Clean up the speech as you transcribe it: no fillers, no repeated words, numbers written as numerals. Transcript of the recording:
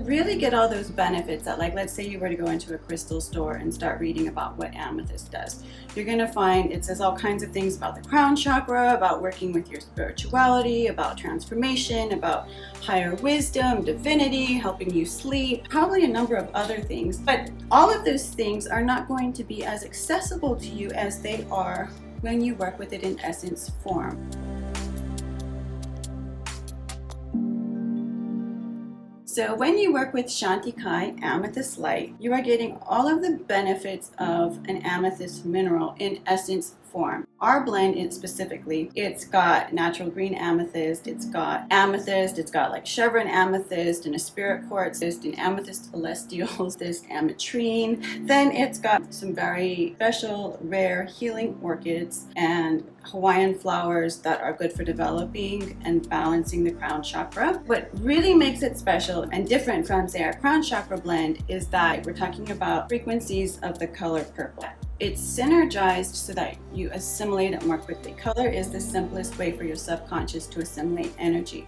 really get all those benefits that, like, let's say you were to go into a crystal store and start reading about what amethyst does. You're going to find it says all kinds of things about the crown chakra, about working with your spirituality, about transformation, about higher wisdom, divinity, helping you sleep, probably a number of other things. But all of those things are not going to be as accessible to you as they are when you work with it in essence form. So when you work with Shanti Kai Amethyst Light, you are getting all of the benefits of an amethyst mineral in essence form. Our blend specifically, it's got natural green amethyst, it's got like chevron amethyst and a spirit quartz, and amethyst celestials, this ametrine. Then it's got some very special, rare healing orchids and Hawaiian flowers that are good for developing and balancing the crown chakra. What really makes it special and different from, say, our crown chakra blend is that we're talking about frequencies of the color purple. It's synergized so that you assimilate it more quickly. Color is the simplest way for your subconscious to assimilate energy.